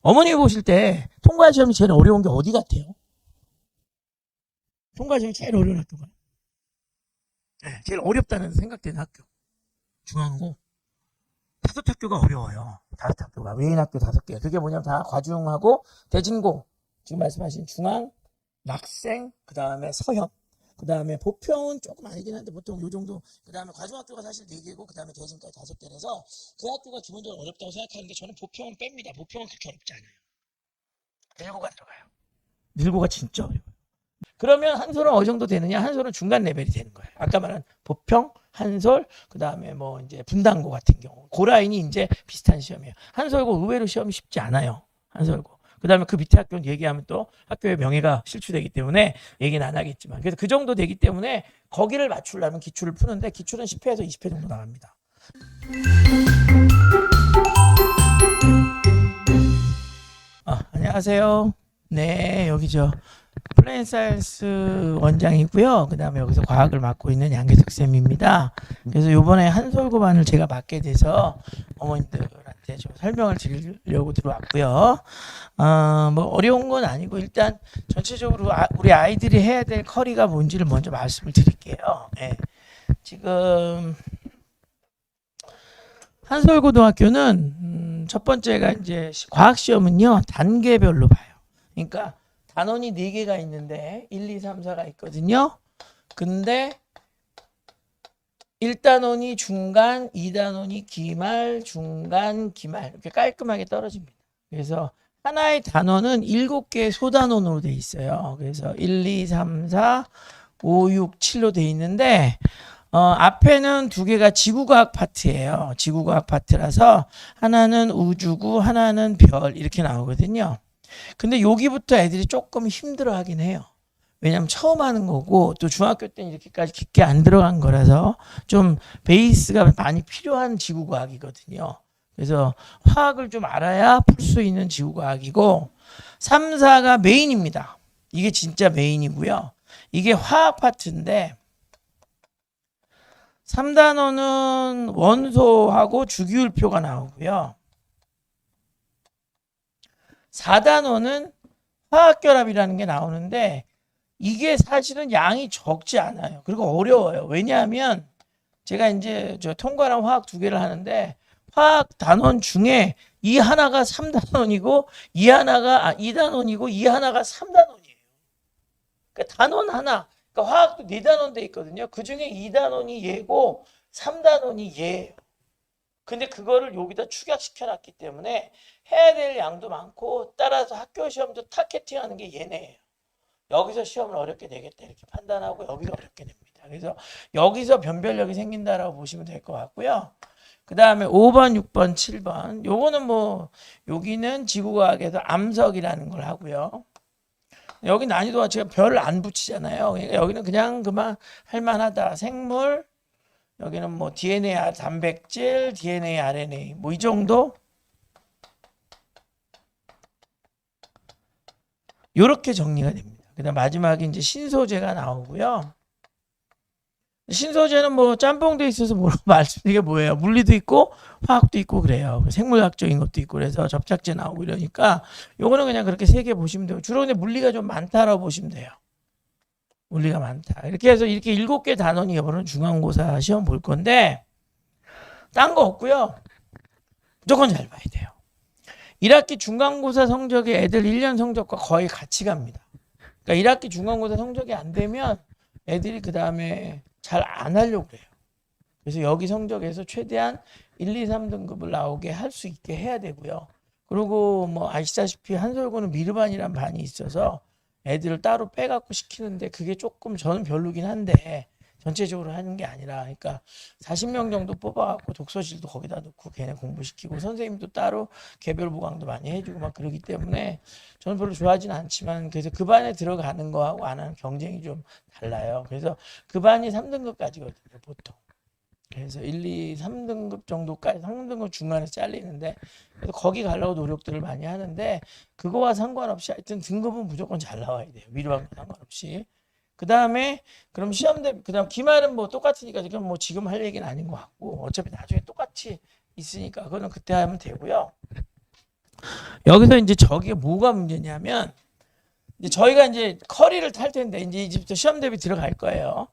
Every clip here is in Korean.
어머니 보실 때 통과 시험이 제일 어려운 게 어디 같아요? 통과 시험이 제일 어려운 학교가. 네, 제일 어렵다는 생각되는 학교. 중앙고. 다섯 학교가 어려워요. 다섯 학교가. 외인 학교 다섯 개. 그게 뭐냐면 다 과중하고 대진고. 지금 말씀하신 중앙, 낙생, 그 다음에 서현. 그 다음에 보평은 조금 아니긴 한데 보통 요 정도. 그 다음에 과중학교가 사실 4개고 그 다음에 대진까지 5개라서 그 학교가 기본적으로 어렵다고 생각하는데 저는 보평은 뺍니다. 보평은 그렇게 어렵지 않아요. 늘고가 들어가요. 늘고가 진짜 어려워요. 그러면 한솔은 어느 정도 되느냐? 한솔은 중간 레벨이 되는 거예요. 아까 말한 보평, 한솔, 그 다음에 뭐 이제 분당고 같은 경우. 그 라인이 이제 비슷한 시험이에요. 한솔고 의외로 시험이 쉽지 않아요. 한솔고. 그 다음에 그 밑에 학교는 얘기하면 또 학교의 명예가 실추되기 때문에 얘기는 안 하겠지만. 그래서 그 정도 되기 때문에 거기를 맞추려면 기출을 푸는데 기출은 10회에서 20회 정도 나갑니다. 안녕하세요. 네, 여기 플레인사이언스 원장이고요. 그 다음에 여기서 과학을 맡고 있는 양계석 쌤입니다. 그래서 요번에 한솔고반을 제가 맡게 돼서 어머님들한테 좀 설명을 드리려고 들어왔고요. 뭐 어려운 건 아니고 일단 전체적으로 우리 아이들이 해야 될 커리가 뭔지를 먼저 말씀을 드릴게요. 네. 지금 한솔고등학교는 첫 번째가 이제 과학시험은요 단계별로 봐요. 그러니까 단원이 4개가 있는데 1, 2, 3, 4가 있거든요. 근데 1단원이 중간, 2단원이 기말, 중간, 기말 이렇게 깔끔하게 떨어집니다. 그래서 하나의 단원은 7개의 소단원으로 돼 있어요. 그래서 1, 2, 3, 4, 5, 6, 7로 돼 있는데 앞에는 2개가 지구과학 파트예요. 지구과학 파트라서 하나는 우주고 하나는 별 이렇게 나오거든요. 근데 여기부터 애들이 조금 힘들어 하긴 해요. 왜냐면 처음 하는 거고 또 중학교 때는 이렇게까지 깊게 안 들어간 거라서 좀 베이스가 많이 필요한 지구과학이거든요. 그래서 화학을 좀 알아야 풀 수 있는 지구과학이고 3, 4가 메인입니다. 이게 진짜 메인이고요. 이게 화학 파트인데 3단원은 원소하고 주기율표가 나오고요. 4단원은 화학결합이라는 게 나오는데 이게 사실은 양이 적지 않아요. 그리고 어려워요. 왜냐하면 제가 이제 통과랑 화학 2개를 하는데 화학 단원 중에 이 하나가 3단원이고 이 하나가 2단원이고 이 하나가 3단원이에요. 그러니까 단원 하나, 그러니까 화학도 4단원 돼 있거든요. 그 중에 2단원이 얘고 3단원이 얘예요. 근데 그거를 여기다 축약시켜 놨기 때문에 해야 될 양도 많고 따라서 학교 시험도 타겟팅하는 게 얘네예요. 여기서 시험을 어렵게 내겠다 이렇게 판단하고 여기가 어렵게 냅니다. 그래서 여기서 변별력이 생긴다라고 보시면 될 것 같고요. 그 다음에 5번, 6번, 7번 요거는 뭐 여기는 지구과학에서 암석이라는 걸 하고요. 여기 난이도가 제가 별을 안 붙이잖아요. 그러니까 여기는 그냥 그만 할만하다. 생물, 여기는 뭐 DNA, 단백질, DNA, RNA 뭐 이 정도 이렇게 정리가 됩니다. 그다음 마지막에 이제 신소재가 나오고요. 신소재는 뭐 짬뽕돼 있어서 말씀드리게 뭐예요? 물리도 있고 화학도 있고 그래요. 생물학적인 것도 있고 그래서 접착제 나오고 이러니까 요거는 그냥 그렇게 3개 보시면 돼요. 주로 근데 물리가 좀 많다라고 보시면 돼요. 물리가 많다. 이렇게 해서 이렇게 7개 단원이 이번은 중간고사 시험 볼 건데 딴 거 없고요. 무조건 잘 봐야 돼요. 1학기 중간고사 성적이 애들 1년 성적과 거의 같이 갑니다. 그러니까 1학기 중간고사 성적이 안 되면 애들이 그 다음에 잘 안 하려고 그래요. 그래서 여기 성적에서 최대한 1, 2, 3등급을 나오게 할 수 있게 해야 되고요. 그리고 뭐 아시다시피 한솔고는 미르반이란 반이 있어서 애들을 따로 빼갖고 시키는데 그게 조금 저는 별로긴 한데 전체적으로 하는 게 아니라 그러니까 40명 정도 뽑아갖고 독서실도 거기다 놓고 걔네 공부시키고 선생님도 따로 개별 보강도 많이 해주고 막 그러기 때문에 저는 별로 좋아하진 않지만 그래서 그 반에 들어가는 거하고 안 하는 경쟁이 좀 달라요. 그래서 그 반이 3등급까지거든요 보통. 그래서 1, 2, 3등급 정도까지 3등급 중간에 잘리는데 그래서 거기 가려고 노력들을 많이 하는데 그거와 상관없이 하여튼 등급은 무조건 잘 나와야 돼요. 위로하고 상관없이. 그 다음에 그럼 그 다음 기말은 뭐 똑같으니까 지금 뭐 지금 할 얘기는 아닌 것 같고 어차피 나중에 똑같이 있으니까 그거는 그때 하면 되고요. 여기서 이제 저게 뭐가 문제냐면 이제 저희가 이제 커리를 탈 텐데 이제 이제부터 시험 대비 들어갈 거예요.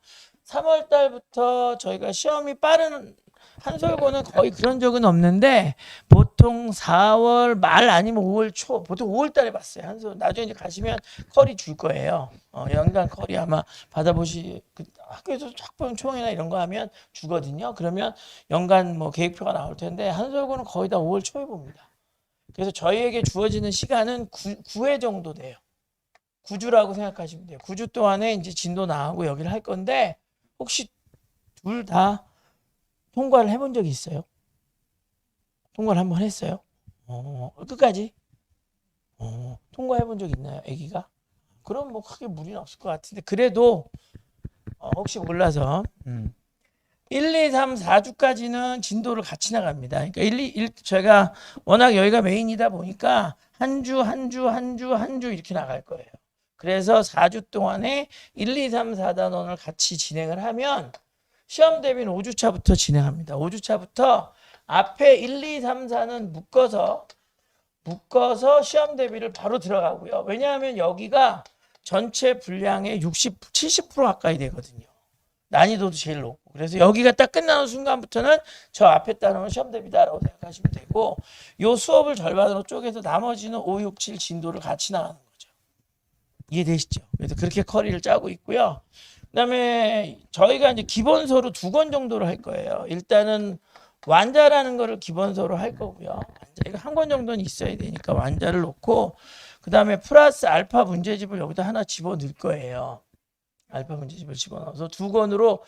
3월 달부터 저희가 시험이 빠른 한솔고는 거의 그런 적은 없는데 보통 4월 말 아니면 5월 초, 보통 5월 달에 봤어요. 한솔 나중에 이제 가시면 커리 줄 거예요. 연간 커리 아마 그 학교에서 학번 총회나 이런 거 하면 주거든요. 그러면 연간 뭐 계획표가 나올 텐데 한솔고는 거의 다 5월 초에 봅니다. 그래서 저희에게 주어지는 시간은 9회 정도 돼요. 9주라고 생각하시면 돼요. 9주 동안에 이제 진도 나가고 여기를 할 건데 혹시 둘 다 통과를 해본 적이 있어요? 통과를 한번 했어요? 끝까지? 통과해본 적 있나요? 아기가? 그럼 뭐 크게 무리는 없을 것 같은데 그래도 혹시 몰라서 1, 2, 3, 4주까지는 진도를 같이 나갑니다. 그러니까 제가 워낙 여기가 메인이다 보니까 한 주 이렇게 나갈 거예요. 그래서 4주 동안에 1, 2, 3, 4단원을 같이 진행을 하면 시험 대비는 5주차부터 진행합니다. 5주차부터 앞에 1, 2, 3, 4는 묶어서 시험 대비를 바로 들어가고요. 왜냐하면 여기가 전체 분량의 70% 가까이 되거든요. 난이도도 제일 높고. 그래서 여기가 딱 끝나는 순간부터는 저 앞에 따르는 시험 대비다라고 생각하시면 되고 요 수업을 절반으로 쪼개서 나머지는 5, 6, 7 진도를 같이 나가는 거죠. 이해되시죠? 그래서 그렇게 커리를 짜고 있고요. 그다음에 저희가 이제 기본서로 2권 정도를 할 거예요. 일단은 완자라는 거를 기본서로 할 거고요. 완자 이거 한 권 정도는 있어야 되니까 완자를 놓고 그다음에 플러스 알파 문제집을 여기다 하나 집어넣을 거예요. 알파 문제집을 집어넣어서 2권으로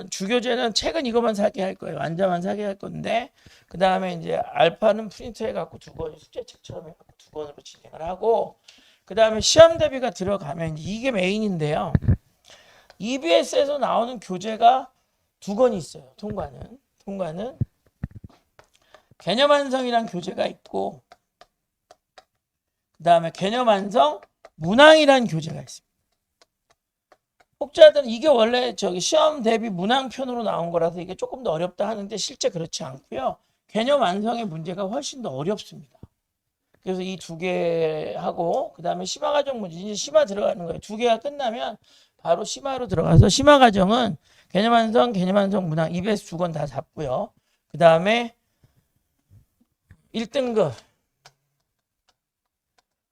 주교재는 책은 이것만 사게 할 거예요. 완자만 사게 할 건데 그다음에 이제 알파는 프린트해 갖고 2권이 숙제책처럼 해 갖고 2권으로 진행을 하고 그다음에 시험 대비가 들어가면 이게 메인인데요. EBS에서 나오는 교재가 2권이 있어요. 통과는 개념완성이란 교재가 있고 그다음에 개념완성 문항이란 교재가 있습니다. 혹자들은 이게 원래 시험 대비 문항편으로 나온 거라서 이게 조금 더 어렵다 하는데 실제 그렇지 않고요. 개념 완성의 문제가 훨씬 더 어렵습니다. 그래서 이 2개 하고 그다음에 심화 과정 문제 이제 심화 들어가는 거예요. 2개가 끝나면 바로 심화로 들어가서 심화 과정은 개념 완성 문항 EBS 2권 다 잡고요. 그다음에 1등급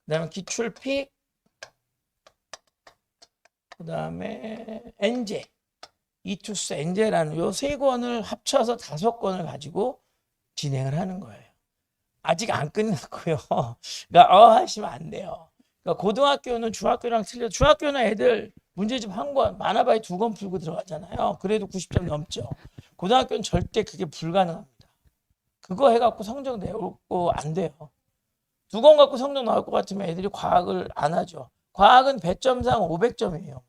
그다음에 기출픽 그다음에 엔제 이투스 엔제라는 요 3권을 합쳐서 5권을 가지고 진행을 하는 거예요. 아직 안 끝났고요. 그러니까 하시면 안 돼요. 그러니까 고등학교는 중학교랑 틀려. 중학교는 애들 문제집 1권, 많아봐야 2권 풀고 들어가잖아요. 그래도 90점 넘죠. 고등학교는 절대 그게 불가능합니다. 그거 해갖고 성적 내고 안 돼요. 2권 갖고 성적 나올 것 같으면 애들이 과학을 안 하죠. 과학은 배점상 500점이에요.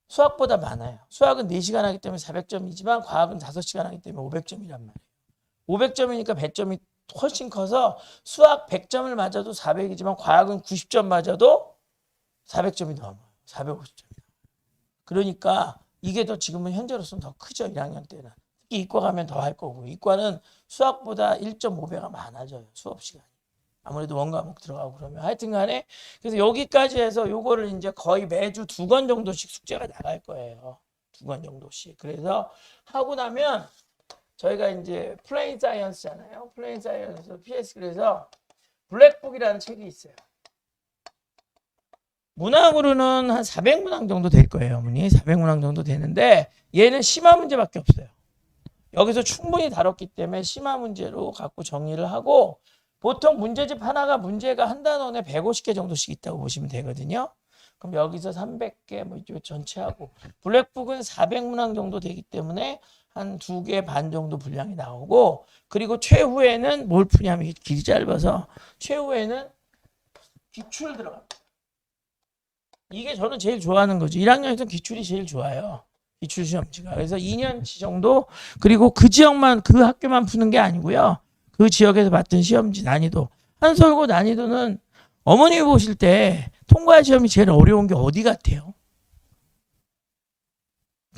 수학보다 많아요. 수학은 4시간 하기 때문에 400점이지만 과학은 5시간 하기 때문에 500점이란 말이에요. 500점이니까 배점이 훨씬 커서 수학 100점을 맞아도 400이지만 과학은 90점 맞아도 400점이 넘어요. 450점이. 그러니까 이게 더 지금은 현재로서는 더 크죠. 1학년 때는. 특히 이과 가면 더 할 거고. 이과는 수학보다 1.5배가 많아져요. 수업 시간이. 아무래도 원과목 들어가고 그러면 하여튼 간에 그래서 여기까지 해서 요거를 이제 거의 매주 2권 정도씩 숙제가 나갈 거예요. 2권 정도씩. 그래서 하고 나면 저희가 이제 플레인 사이언스잖아요. 플레인 사이언스 PS 그래서 블랙북이라는 책이 있어요. 문항으로는 한 400문항 정도 될 거예요. 어머니 400문항 정도 되는데 얘는 심화 문제밖에 없어요. 여기서 충분히 다뤘기 때문에 심화 문제로 갖고 정리를 하고 보통 문제집 하나가 문제가 한 단원에 150개 정도씩 있다고 보시면 되거든요. 그럼 여기서 300개 뭐 이쪽 전체 하고 블랙북은 400문항 정도 되기 때문에 한 2개 반 정도 분량이 나오고 그리고 최후에는 뭘 푸냐면 길이 짧아서 최후에는 기출 들어갑니다. 이게 저는 제일 좋아하는 거죠. 1학년에서 기출이 제일 좋아요. 기출 시험지가. 그래서 2년치 정도 그리고 그 지역만 그 학교만 푸는 게 아니고요. 그 지역에서 봤던 시험지 난이도 한솔고 난이도는 어머니 보실 때 통과 시험이 제일 어려운 게 어디 같아요?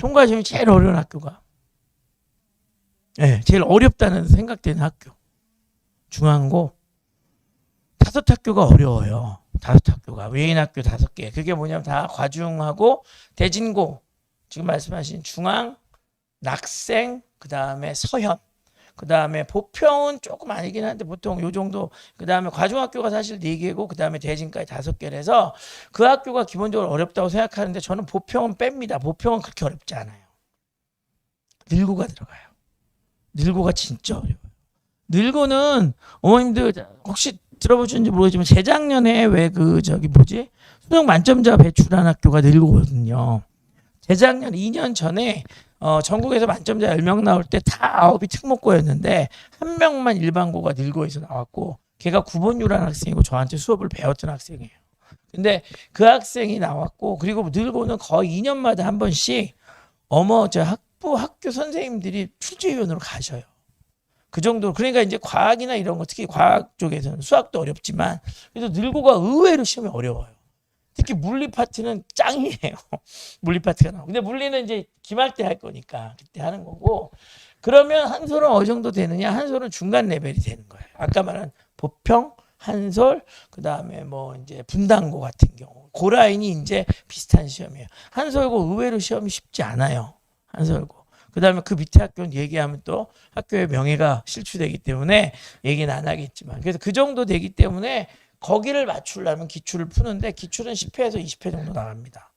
통과 시험이 제일 어려운 학교가 제일 어렵다는 생각되는 학교 중앙고 다섯 학교가 어려워요. 다섯 학교가 외인 학교 5개. 그게 뭐냐면 다 과중하고 대진고 지금 말씀하신 중앙, 낙생, 그 다음에 서현, 그 다음에 보평은 조금 아니긴 한데 보통 요 정도. 그 다음에 과중학교가 사실 4개고 그 다음에 대진까지 5개라서 그 학교가 기본적으로 어렵다고 생각하는데 저는 보평은 뺍니다. 보평은 그렇게 어렵지 않아요. 늘고가 들어가요. 늘고가 진짜 어려워요. 늘고는 어머님들 혹시 들어보셨는지 모르겠지만 재작년에 왜 그 저기 뭐지 수능 만점자 배출한 학교가 늘고거든요. 재작년 2년 전에 전국에서 만점자 10명 나올 때 다 9이 특목고였는데 한 명만 일반고가 늘고에서 나왔고 걔가 9번유라는 학생이고 저한테 수업을 배웠던 학생이에요. 근데 그 학생이 나왔고 그리고 늘고는 거의 2년마다 한 번씩 저 학교 선생님들이 출제위원으로 가셔요. 그 정도. 그러니까 이제 과학이나 이런 거 특히 과학 쪽에서는 수학도 어렵지만 그래도 늘고가 의외로 시험이 어려워요. 특히 물리 파트는 짱이에요. 물리 파트가 나오고. 근데 물리는 이제 기말 때 할 거니까 그때 하는 거고. 그러면 한솔은 어느 정도 되느냐? 한솔은 중간 레벨이 되는 거예요. 아까 말한 보평, 한솔, 그 다음에 뭐 이제 분당고 같은 경우. 그 라인이 이제 비슷한 시험이에요. 한솔고 의외로 시험이 쉽지 않아요. 한솔고. 그 다음에 그 밑에 학교는 얘기하면 또 학교의 명예가 실추되기 때문에 얘기는 안 하겠지만. 그래서 그 정도 되기 때문에 거기를 맞추려면 기출을 푸는데 기출은 10회에서 20회 정도 나갑니다.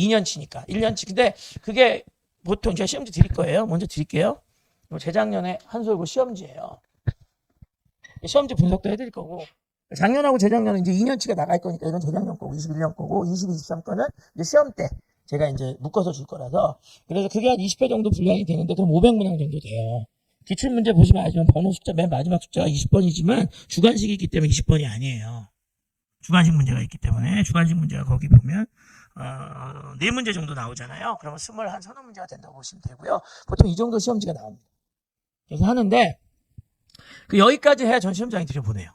2년치니까 1년치. 근데 그게 보통 제가 시험지 드릴 거예요. 먼저 드릴게요. 재작년에 한솔고 시험지예요. 시험지 분석도 해드릴 거고, 작년하고 재작년은 이제 2년치가 나갈 거니까 이건 재작년 거고 21년 거고 22, 23 거는 이제 시험 때 제가 이제 묶어서 줄 거라서, 그래서 그게 한 20회 정도 분량이 되는데 그럼 500문항 정도 돼요. 기출문제 보시면 알지만 번호 숫자 맨 마지막 숫자가 20번이지만 주관식이 있기 때문에 20번이 아니에요. 주관식 문제가 있기 때문에 주관식 문제가 거기 보면 4문제 정도 나오잖아요. 그러면 21문제가 된다고 보시면 되고요. 보통 이 정도 시험지가 나옵니다. 그래서 하는데 여기까지 해야 전 시험장에 들여보내요.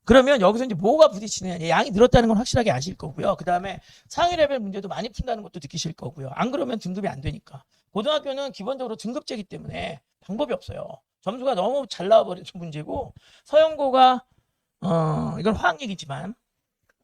그러면 여기서 이제 뭐가 부딪히느냐, 양이 늘었다는 건 확실하게 아실 거고요. 그 다음에 상위 레벨 문제도 많이 푼다는 것도 느끼실 거고요. 안 그러면 등급이 안 되니까. 고등학교는 기본적으로 등급제이기 때문에 방법이 없어요. 점수가 너무 잘 나와버린 문제고, 서영고가 이건 화학 얘기지만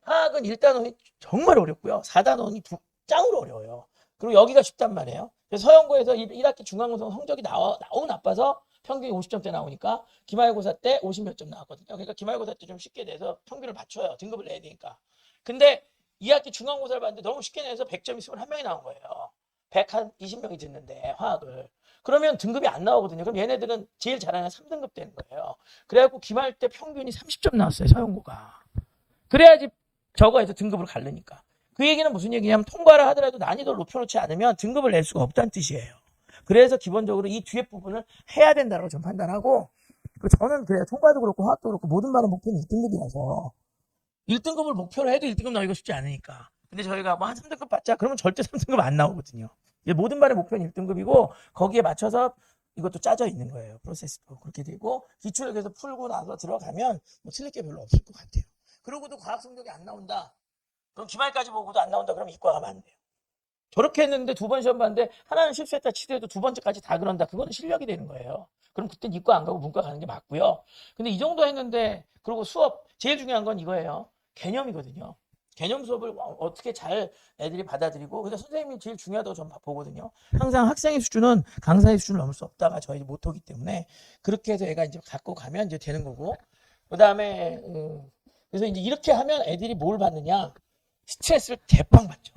화학은 1단원이 정말 어렵고요. 4단원이 짱으로 어려워요. 그리고 여기가 쉽단 말이에요. 그래서 서영고에서 1학기 중간고사 성적이 너무 나빠서 평균이 50점대 나오니까 기말고사 때 50몇 점 나왔거든요. 그러니까 기말고사 때 좀 쉽게 내서 평균을 맞춰요. 등급을 내야 되니까. 근데 2학기 중간고사를 봤는데 너무 쉽게 내서 100점 있으면 한 명이 나온 거예요. 120명이 듣는데 화학을. 그러면 등급이 안 나오거든요. 그럼 얘네들은 제일 잘하는 3등급 되는 거예요. 그래갖고 기말 때 평균이 30점 나왔어요. 서영고가. 그래야지 저거 해서 등급을 가르니까. 그 얘기는 무슨 얘기냐면 통과를 하더라도 난이도를 높여놓지 않으면 등급을 낼 수가 없다는 뜻이에요. 그래서 기본적으로 이 뒤에 부분을 해야 된다고 좀 판단하고, 저는 그래요. 통과도 그렇고 화학도 그렇고 모든 반의 목표는 1등급이라서 1등급을 목표로 해도 1등급 나오기가 쉽지 않으니까. 근데 저희가 뭐 한 3등급 받자 그러면 절대 3등급 안 나오거든요. 모든 반의 목표는 1등급이고 거기에 맞춰서 이것도 짜져 있는 거예요. 프로세스도 그렇게 되고, 기출을 계속 풀고 나서 들어가면 뭐 틀릴 게 별로 없을 것 같아요. 그러고도 과학 성적이 안 나온다, 그럼 기말까지 보고도 안 나온다, 그러면 이과 가면 안 돼요. 저렇게 했는데 2번 시험 봤는데 하나는 실수했다 치더라도 2번째까지 다 그런다, 그거는 실력이 되는 거예요. 그럼 그땐 이과 안 가고 문과 가는 게 맞고요. 근데 이 정도 했는데, 그리고 수업 제일 중요한 건 이거예요. 개념이거든요. 개념 수업을 어떻게 잘 애들이 받아들이고, 근데 선생님이 제일 중요하다고 저는 보거든요. 항상 학생의 수준은 강사의 수준을 넘을 수 없다가 저희 모토기 때문에 그렇게 해서 애가 이제 갖고 가면 이제 되는 거고, 그 다음에 그래서 이제 이렇게 하면 애들이 뭘 받느냐, 스트레스를 대빵 받죠.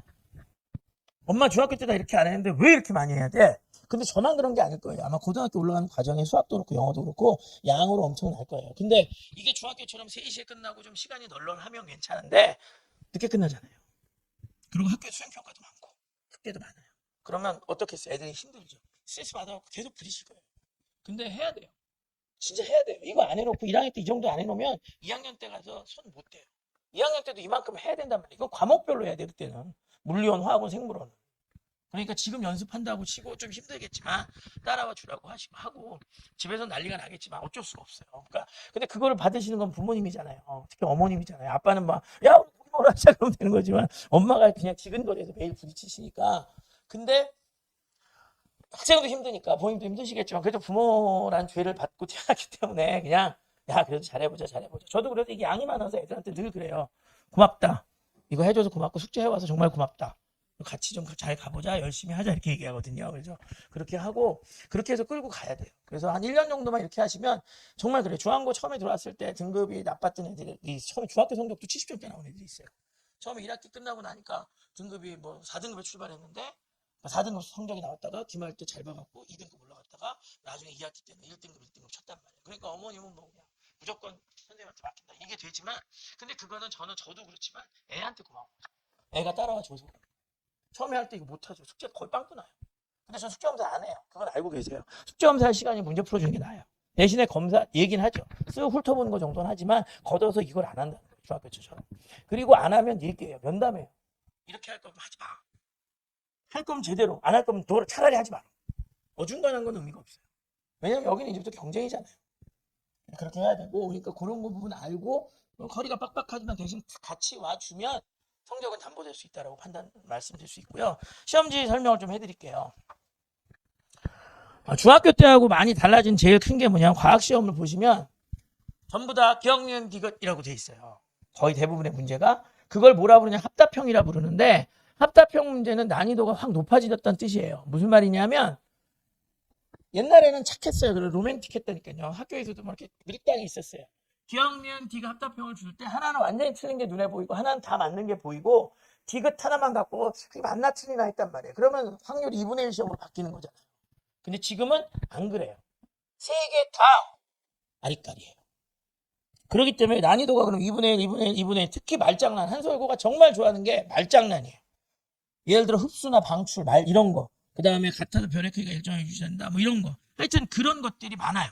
엄마 중학교 때 다 이렇게 안 했는데 왜 이렇게 많이 해야 돼? 근데 저만 그런 게 아닐 거예요. 아마 고등학교 올라가는 과정에 수학도 그렇고 영어도 그렇고 양으로 엄청 날 거예요. 근데 이게 중학교처럼 3시에 끝나고 좀 시간이 널널하면 괜찮은데 늦게 끝나잖아요. 그리고 학교에 수행평가도 많고 숙제도 많아요. 그러면 어떻게 했어요? 애들이 힘들죠. 스트레스 받아갖고 계속 부딪힐 거예요. 근데 해야 돼요. 진짜 해야 돼요. 이거 안 해놓고 1학년 때 이 정도 안 해놓으면 2학년 때 가서 손 못 대요. 2학년 때도 이만큼 해야 된단 말이에요. 이거 과목별로 해야 돼요. 그때는 물리원, 화학원, 생물원. 그러니까 지금 연습한다고 치고 좀 힘들겠지만 따라와 주라고 하고 집에서 난리가 나겠지만 어쩔 수가 없어요. 그러니까 근데 그거를 받으시는 건 부모님이잖아요. 특히 어머님이잖아요. 아빠는 막 야 우리 고기먹으러 하자 그러면 되는 거지만 엄마가 그냥 지근거리에서 매일 부딪히시니까. 근데 학생도 힘드니까 부모님도 힘드시겠지만 그래도 부모란 죄를 받고 태어났기 때문에 그냥 야 그래도 잘해보자. 저도 그래도 이게 양이 많아서 애들한테 늘 그래요. 고맙다. 이거 해줘서 고맙고 숙제해와서 정말 고맙다. 같이 좀 잘 가보자, 열심히 하자, 이렇게 얘기하거든요. 그래서 그렇게 하고 그렇게 해서 끌고 가야 돼요. 그래서 한 1년 정도만 이렇게 하시면 정말 그래요. 중앙고 처음에 들어왔을 때 등급이 나빴던 애들이 처음에 중학교 성적도 70점대 나온 애들이 있어요. 처음에 1학기 끝나고 나니까 등급이 뭐 4등급에 출발했는데 4등급 성적이 나왔다가 기말 때 잘 봐갖고 2등급 올라갔다가 나중에 2학기 때는 1등급 쳤단 말이에요. 그러니까 어머님은 뭐 그냥 무조건 선생님한테 맡긴다 이게 되지만, 근데 그거는 저도 그렇지만 애한테 고마운 거죠. 애가 따라와 줘서. 처음에 할 때 이거 못하죠. 숙제 거의 빵꾸 나요. 근데 저 숙제 검사 안 해요. 그건 알고 계세요. 숙제 검사할 시간이 문제 풀어주는 게 나아요. 대신에 검사 얘기는 하죠. 쓱 훑어보는 거 정도는 하지만 걷어서 이걸 안 한다는 거예요. 중학교 때처럼. 그리고 안 하면 얘기해요. 면담해요. 이렇게 할 거면 하지 마. 할 거면 제대로, 안 할 거면 차라리 하지 마. 어중간한 건 의미가 없어요. 왜냐면 여기는 이제부터 경쟁이잖아요. 그렇게 해야 되고, 그러니까 그런 부분 알고 허리가 빡빡하지만 대신 같이 와주면 성적은 담보될 수 있다라고 말씀드릴 수 있고요. 시험지 설명을 좀 해드릴게요. 중학교 때하고 많이 달라진 제일 큰 게 뭐냐면 과학 시험을 보시면 전부 다 기억, 니은, 디귿이라고 돼 있어요. 거의 대부분의 문제가 그걸 뭐라 부르냐, 합답형이라 부르는데, 합답형 문제는 난이도가 확 높아지셨다는 뜻이에요. 무슨 말이냐면 옛날에는 착했어요. 그리고 로맨틱했다니까요. 학교에서도 뭐 이렇게 밀당이 있었어요. 기억, 니은, 디귿 합답형을 줄 때 하나는 완전히 틀린 게 눈에 보이고 하나는 다 맞는 게 보이고 디귿 하나만 갖고 그게 맞나 틀리나 했단 말이에요. 그러면 확률이 2분의 1 시험으로 바뀌는 거잖아요. 근데 지금은 안 그래요. 세 개 다 아리까리예요. 그렇기 때문에 난이도가 그럼 2분의 1, 2분의 1, 2분의 1, 특히 말장난, 한솔고가 정말 좋아하는 게 말장난이에요. 예를 들어 흡수나 방출, 말 이런 거. 그 다음에 같아도 변의 크기가 일정하게 유지된다. 뭐 이런 거. 하여튼 그런 것들이 많아요.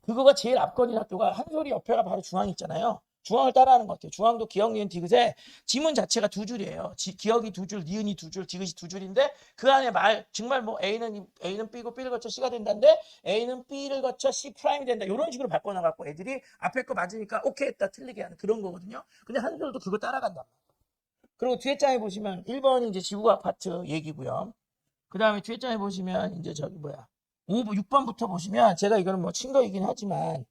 그거가 제일 앞권인 학교가 한솔이 옆에가 바로 중앙 있잖아요. 중앙을 따라하는 것 같아요. 중앙도 기억, 니은, 디귿에 지문 자체가 두 줄이에요. 기억이 두 줄, 니은이 두 줄, 디귿이 두 줄인데 그 안에 말 정말 뭐 A는 B고 B를 거쳐 C가 된다는데 A는 B를 거쳐 C 프라임이 된다. 이런 식으로 바꿔놔갖고 애들이 앞에 거 맞으니까 오케이 했다 틀리게 하는 그런 거거든요. 근데 한솔도 그거 따라간다. 그리고 뒤에 장에 보시면 1번이 이제 지구과학 파트 얘기고요. 그 다음에 뒤에 장에 보시면 이제 저기 뭐야 6번부터 보시면 제가 이거는 뭐 친거이긴 하지만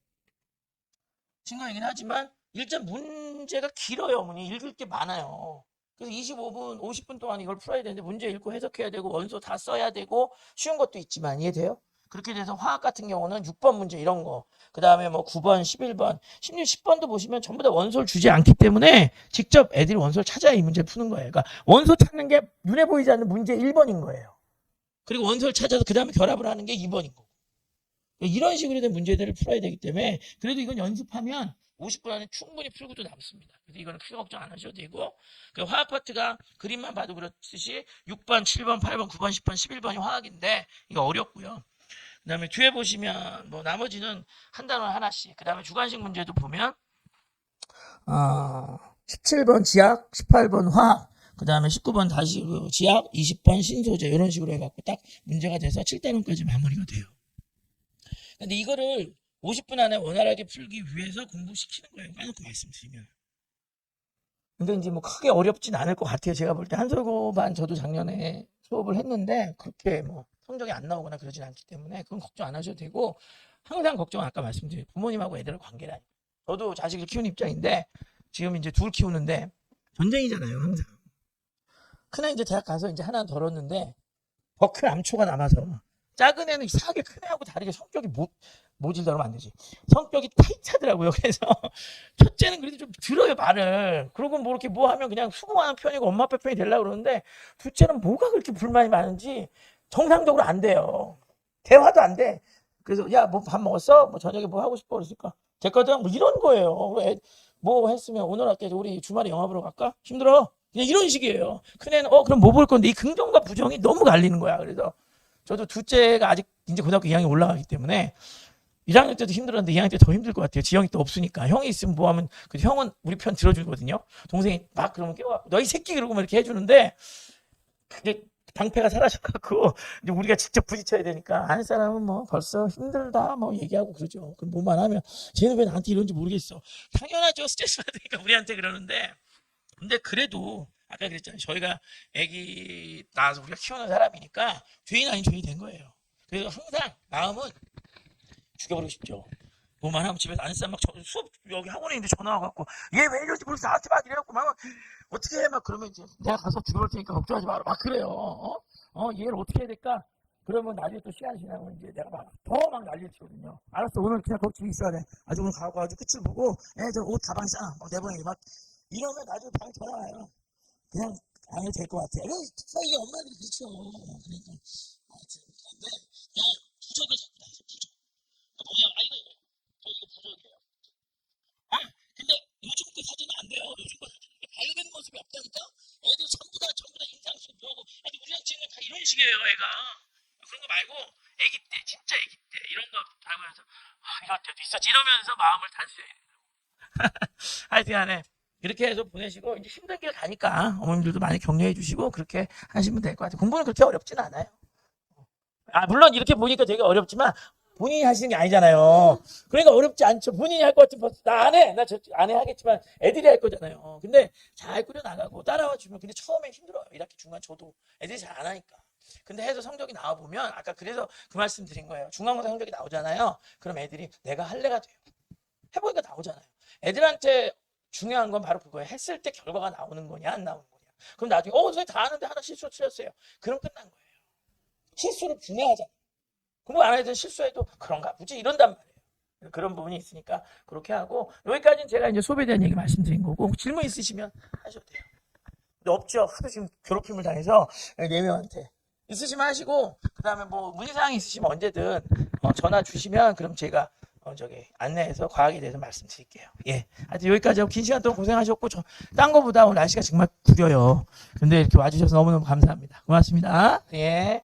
일단 문제가 길어요. 어머니 읽을 게 많아요. 그래서 25분, 50분 동안 이걸 풀어야 되는데 문제 읽고 해석해야 되고 원소 다 써야 되고 쉬운 것도 있지만 이해돼요? 그렇게 돼서 화학 같은 경우는 6번 문제 이런 거, 그 다음에 뭐 9번, 11번, 심지어 10번도 보시면 전부 다 원소를 주지 않기 때문에 직접 애들이 원소를 찾아야 이 문제를 푸는 거예요. 그러니까 원소 찾는 게 눈에 보이지 않는 문제 1번인 거예요. 그리고 원소를 찾아서 그 다음에 결합을 하는 게 2번인 거고. 이런 식으로 된 문제들을 풀어야 되기 때문에 그래도 이건 연습하면 50분 안에 충분히 풀고도 남습니다. 그래서 이거는 크게 걱정 안 하셔도 되고 그 화학 파트가 그림만 봐도 그렇듯이 6번, 7번, 8번, 9번, 10번, 11번이 화학인데 이거 어렵고요. 그 다음에 뒤에 보시면 뭐 나머지는 한 단원 하나씩 그 다음에 주관식 문제도 보면 17번 지학, 18번 화학 그 다음에 19번 다시 지학, 20번 신소재 이런 식으로 해갖고 딱 문제가 돼서 7단원까지 마무리가 돼요. 근데 이거를 50분 안에 원활하게 풀기 위해서 공부시키는 거예요. 까놓고 말씀드리면. 근데 이제 뭐 크게 어렵진 않을 것 같아요. 제가 볼 때 한솔고반 저도 작년에 수업을 했는데 그렇게 뭐 성적이 안 나오거나 그러진 않기 때문에 그건 걱정 안 하셔도 되고 항상 걱정은 아까 말씀드린 부모님하고 애들의 관계라니. 저도 자식을 키우는 입장인데 지금 이제 둘 키우는데 전쟁이잖아요. 항상. 큰애 이제 대학 가서 이제 하나 덜었는데 더 큰 암초가 남아서 작은 애는 이상하게 큰 애하고 다르게 성격이 모질다 그러면 안 되지. 성격이 타이트하더라고요. 그래서 첫째는 그래도 좀 들어요 말을. 그러고 뭐 이렇게 뭐 하면 그냥 수긍하는 편이고 엄마 아빠 편이 되려고 그러는데 둘째는 뭐가 그렇게 불만이 많은지 정상적으로 안 돼요. 대화도 안 돼. 그래서 야 뭐 밥 먹었어? 뭐 저녁에 뭐 하고 싶어? 그러니까 됐거든. 뭐 이런 거예요. 뭐 했으면 오늘 할게 우리 주말에 영화 보러 갈까? 힘들어. 그냥 이런 식이에요. 큰애는 그럼 뭐 볼 건데 이 긍정과 부정이 너무 갈리는 거야. 그래서 저도 둘째가 아직 이제 고등학교 2학년 올라가기 때문에 1학년 때도 힘들었는데 2학년 때 더 힘들 것 같아요. 지영이 또 없으니까. 형이 있으면 뭐 하면 그 형은 우리 편 들어주거든요. 동생이 막 그러면 깨워갖고 너희 새끼 그러고 막 이렇게 해주는데 그게 방패가 사라져갖고 이제 우리가 직접 부딪혀야 되니까 아는 사람은 뭐 벌써 힘들다 뭐 얘기하고 그러죠. 그럼 뭐만 하면 쟤는 왜 나한테 이런지 모르겠어. 당연하죠. 스트레스 받으니까 우리한테 그러는데 근데 그래도 아까 그랬잖아요. 저희가 애기 낳아서 우리가 키우는 사람이니까 죄인 아닌 죄인이 된 거예요. 그래서 항상 마음은 죽여버리고 싶죠. 뭐만 하면 집에서 아는 사람 막 수업 여기 학원에 있는데 전화 와갖고 얘 왜 이러지 모르겠어 나한테 막 이래갖고 막 어떻게 해 막 그러면 이제 내가 가서 죽여볼 테니까 걱정하지 마라 막 그래요. 얘를 어떻게 해야 될까? 그러면 나중에 또 시간 지나면 이제 내가 막 더 막 난리를 치거든요. 알았어 오늘 그냥 거기 집에 있어야 돼. 아주 오늘 가고 아주 끝을 보고 저 옷 가방 싸. 막 내보내기 막 이러면 나중에 방에 전화 와요. 그냥 안 해도 될 것 같아. 이게 엄마들이 그렇죠. 그러니까 하여튼 근데 그냥 부적을 잡고 다니세요. 부적. 뭐냐? 이거 저 이거 부적이에요. 근데 요즘 거 사진은 안 돼요. 요즘 거 사진은 밝은 모습이 없다니까. 애들 전부 다 인상식 뭐고. 아니 우리랑 찍는 다 이런 식이에요, 애가. 그런 거 말고 애기 때, 진짜 애기 때 이런 거 달고 해서 이럴 때도 있었지 이러면서 마음을 단수해야 된다고. 하여튼간에 이렇게 해서 보내시고 이제 힘든 길 가니까 어머님들도 많이 격려해 주시고 그렇게 하시면 될 것 같아요. 공부는 그렇게 어렵진 않아요. 물론 이렇게 보니까 되게 어렵지만 본인이 하시는 게 아니잖아요. 그러니까 어렵지 않죠. 본인이 할 것 같으면 나 안 해. 나 안 해 하겠지만 애들이 할 거잖아요. 근데 잘 꾸려나가고 따라와 주면 근데 처음에 힘들어요. 1학기 중간 저도 애들이 잘 안 하니까. 근데 해서 성적이 나와보면 아까 그래서 그 말씀 드린 거예요. 중간고사 성적이 나오잖아요. 그럼 애들이 내가 할래가 돼요. 해보니까 나오잖아요. 애들한테 중요한 건 바로 그거예요. 했을 때 결과가 나오는 거냐 안 나오는 거냐. 그럼 나중에 선생님 다 하는데 하나 실수 틀렸어요. 그럼 끝난 거예요. 실수를 분해하잖아요. 공부 안 해도 실수해도 그런가 보지 이런단 말이에요. 그런 부분이 있으니까 그렇게 하고 여기까지는 제가 이제 수업에 대한 얘기 말씀드린 거고 질문 있으시면 하셔도 돼요. 없죠. 하도 지금 괴롭힘을 당해서 4명한테. 있으시면 하시고, 그 다음에 뭐 문의사항 있으시면 언제든 전화 주시면 그럼 제가 저기 안내해서 과학에 대해서 말씀드릴게요. 예. 하여튼 여기까지 하고 긴 시간 동안 고생하셨고, 딴 거보다 오늘 날씨가 정말 구려요. 근데 이렇게 와주셔서 너무너무 감사합니다. 고맙습니다. 예.